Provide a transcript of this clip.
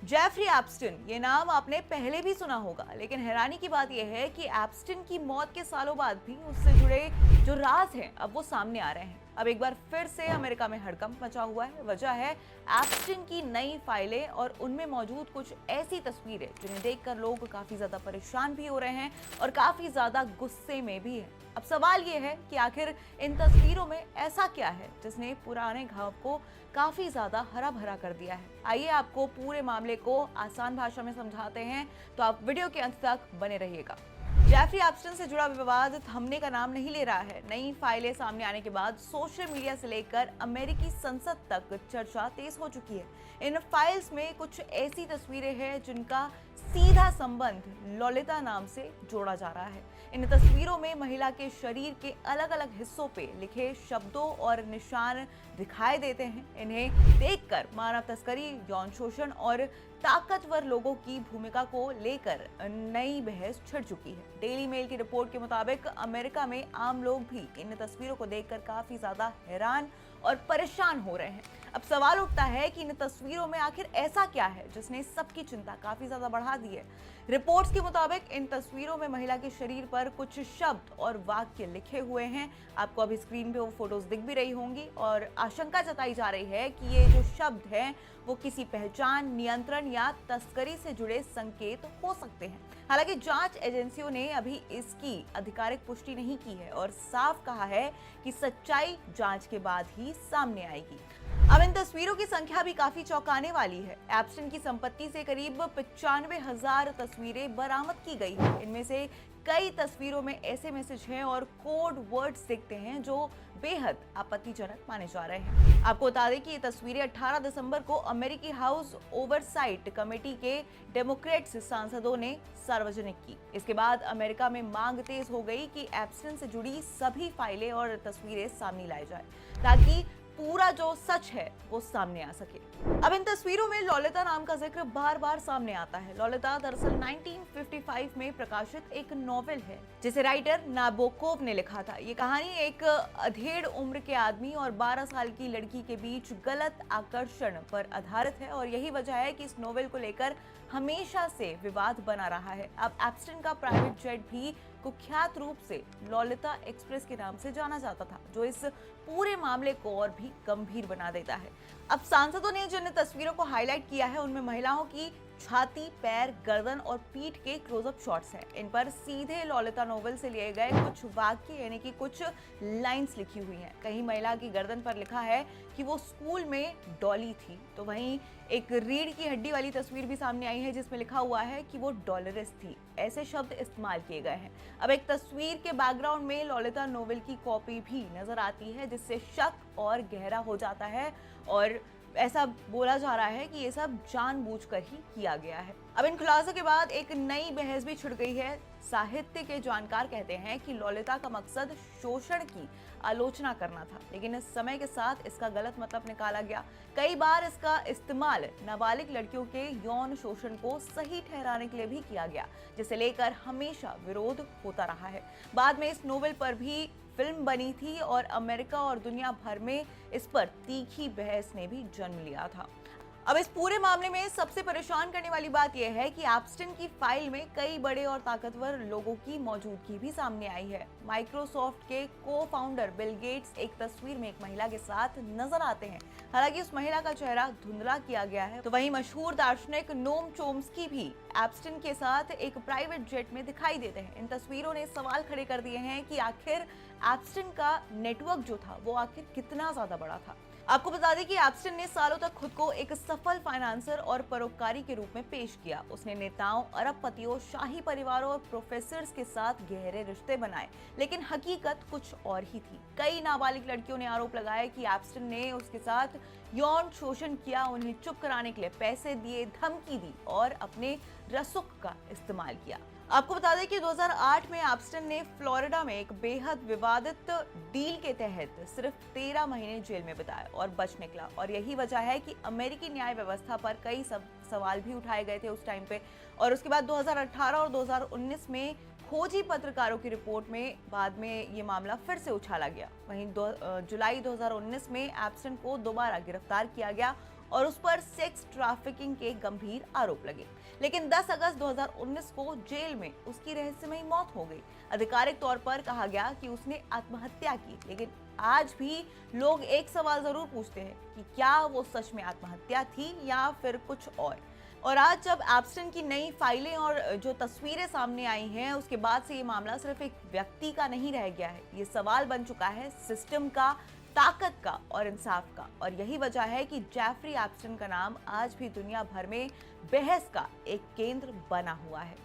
Jeffrey एप्स्टन, ये नाम आपने पहले भी सुना होगा, लेकिन हैरानी की बात यह है कि एप्स्टन की मौत के सालों बाद भी उससे जुड़े जो राज हैं अब वो सामने आ रहे हैं। अब एक बार फिर से अमेरिका में हड़कंप मचा हुआ है। वजह है एप्स्टन की नई फाइलें और उनमें मौजूद कुछ ऐसी तस्वीरें जिन्हें देखकर लोग काफी ज्यादा परेशान भी हो रहे हैं और काफी ज्यादा गुस्से में भी हैं। अब सवाल ये है कि आखिर इन तस्वीरों में ऐसा क्या है जिसने पुराने घाव को काफी ज्यादा हरा भरा कर दिया है। आइए आपको पूरे मामले को आसान भाषा में समझाते हैं, तो आप वीडियो के अंत तक बने रहिएगा। जेफरी एप्स्टन से जुड़ा विवाद थमने का नाम नहीं ले रहा है। नई फाइलें सामने आने के बाद सोशल मीडिया से लेकर अमेरिकी संसद तक चर्चा तेज हो चुकी है। इन फाइल्स में कुछ ऐसी तस्वीरें हैं जिनका सीधा संबंध लोलिता नाम से जोड़ा जा रहा है। इन तस्वीरों में महिला के शरीर के अलग अलग हिस्सों पे लिखे शब्दों और निशान दिखाई देते हैं। इन्हें देखकर मानव तस्करी, यौन शोषण और ताकतवर लोगों की भूमिका को लेकर नई बहस छिड़ चुकी है। डेली मेल की रिपोर्ट के मुताबिक अमेरिका में आम लोग भी इन तस्वीरों को देखकर काफी ज्यादा हैरान और परेशान हो रहे हैं। अब सवाल उठता है कि इन तस्वीरों में आखिर ऐसा क्या है जिसने सबकी चिंता काफी ज्यादा बढ़ा दी है। रिपोर्ट्स के मुताबिक इन तस्वीरों में महिला के शरीर पर कुछ शब्द और वाक्य लिखे हुए हैं। आपको अभी स्क्रीन पे वो फोटोज दिख भी रही होंगी और आशंका जताई जा रही है कि ये जो शब्द हैं वो किसी पहचान, नियंत्रण या तस्करी से जुड़े संकेत हो सकते हैं। हालांकि जांच एजेंसियों ने अभी इसकी आधिकारिक पुष्टि नहीं की है और साफ कहा है कि सच्चाई जांच के बाद ही सामने आएगी। अब इन तस्वीरों की संख्या भी काफी चौंकाने वाली है। एप्स्टन की संपत्ति से करीब 95,000 तस्वीरें बरामद की गई हैं। इनमें से कई तस्वीरों में ऐसे मैसेज हैं और कोड वर्ड्स दिखते हैं जो बेहद आपत्तिजनक माने जा रहे हैं। आपको बता दें कि ये तस्वीरें 18 दिसंबर को अमेरिकी हाउस ओवरसाइट कमेटी के डेमोक्रेट्स सांसदों ने सार्वजनिक की। इसके बाद अमेरिका में मांग तेज हो गई कि एप्स्टन से जुड़ी सभी फाइलें और तस्वीरें सामने लाई जाए ताकि पूरा जो सच है वो सामने आ सके। अब इन तस्वीरों में लोलिता नाम का जिक्र बार बार सामने आता है। लोलिता दरअसल 1955 में प्रकाशित एक नॉवेल है जिसे राइटर नाबोकोव ने लिखा था। ये कहानी एक अधेड़ उम्र के आदमी और 12 साल की लड़की के बीच गलत आकर्षण पर आधारित है और यही वजह है कि इस नॉवेल को लेकर हमेशा से विवाद बना रहा है। अब एप्स्टन का प्राइवेट जेट भी कुख्यात रूप से लोलिता एक्सप्रेस के नाम से जाना जाता था, जो इस पूरे मामले को और भी गंभीर बना देता है। अब सांसदों ने जिन तस्वीरों को हाईलाइट किया है उनमें महिलाओं की छाती, पैर, गर्दन और पीठ के क्लोजअप शॉट्स हैं। इन पर सीधे लोलिता नोवेल से लिए गए कुछ वाक्य यानी कि कुछ लाइंस लिखी हुई हैं। कहीं महिला की गर्दन पर लिखा है कि वो स्कूल में डॉली थी, तो वहीं एक रीढ़ की हड्डी वाली तस्वीर भी सामने आई है जिसमें लिखा हुआ है कि वो डॉलरस थी। ऐसे शब्द इस्तेमाल किए गए हैं। अब एक तस्वीर के बैकग्राउंड में लोलिता नोवेल की कॉपी भी नजर आती है जिससे शक और गहरा हो जाता है और ऐसा बोला जा रहा है कि ये सब जानबूझकर ही किया गया है। अब इन खुलासों के बाद एक नई बहस भी छिड़ गई है। साहित्य के जानकार कहते हैं कि लोलिता का मकसद शोषण की आलोचना करना था, लेकिन इस समय के साथ इसका गलत मतलब निकाला गया। कई बार इसका इस्तेमाल नाबालिग लड़कियों के यौन शोषण को सही ठहराने के लिए भी किया गया, जिसे लेकर हमेशा विरोध होता रहा है। बाद में इस नोवेल पर भी फिल्म बनी थी और अमेरिका और दुनिया भर में इस पर तीखी बहस ने भी जन्म लिया था। अब इस पूरे मामले में सबसे परेशान करने वाली बात यह है कि एप्स्टन की फाइल में कई बड़े और ताकतवर लोगों की मौजूदगी भी सामने आई है। माइक्रोसॉफ्ट के को-फाउंडर बिल गेट्स एक तस्वीर में एक महिला के साथ नजर आते हैं। हालांकि उस महिला का चेहरा धुंधला किया गया है। तो वहीं मशहूर दार्शनिक नोम चोम्स्की भी एप्स्टन के साथ एक प्राइवेट जेट में दिखाई देते हैं। इन तस्वीरों ने सवाल खड़े कर दिए हैं कि आखिर एप्स्टन का नेटवर्क जो था वो आखिर कितना ज्यादा बड़ा था। आपको बता दें कि एप्स्टन ने सालों तक खुद को एक सफल फाइनेंसर और परोपकारी के रूप में पेश किया। उसने नेताओं, अरबपतियों, शाही परिवारों और प्रोफेसर्स के साथ गहरे रिश्ते बनाए, लेकिन हकीकत कुछ और ही थी। कई नाबालिग लड़कियों ने आरोप लगाया कि एप्स्टन ने उसके साथ यौन शोषण किया, उन्हें चुप कराने के लिए पैसे दिए, धमकी दी और अपने रसूख का इस्तेमाल किया। आपको बता दें कि 2008 में एप्स्टन ने फ्लोरिडा में एक बेहद विवादित डील के तहत सिर्फ 13 महीने जेल में बिताए और बच निकला। और यही वजह है कि अमेरिकी न्याय व्यवस्था पर कई सवाल भी उठाए गए थे उस टाइम पे। और उसके बाद 2018 और 2019 में खोजी पत्रकारों की रिपोर्ट में बाद में ये मामला फिर से उछाला गया। वहीं जुलाई 2019 में एप्स्टन को दोबारा गिरफ्तार किया गया और उस पर सेक्स ट्रैफिकिंग के गंभीर आरोप लगे। लेकिन 10 अगस्त 2019 को जेल में उसकी रहस्यमयी मौत हो गई। आधिकारिक तौर पर कहा गया कि उसने आत्महत्या की, लेकिन आज भी लोग एक सवाल जरूर पूछते हैं कि क्या वो सच में आत्महत्या थी या फिर कुछ और आज जब एप्स्टाइन की नई फाइलें और जो तस्वीरें सामने आई हैं, उसके बाद से ये मामला सिर्फ एक व्यक्ति का नहीं रह गया है। ये सवाल बन चुका है सिस्टम का, ताकत का और इंसाफ का। और यही वजह है कि जेफरी एप्स्टाइन का नाम आज भी दुनिया भर में बहस का एक केंद्र बना हुआ है।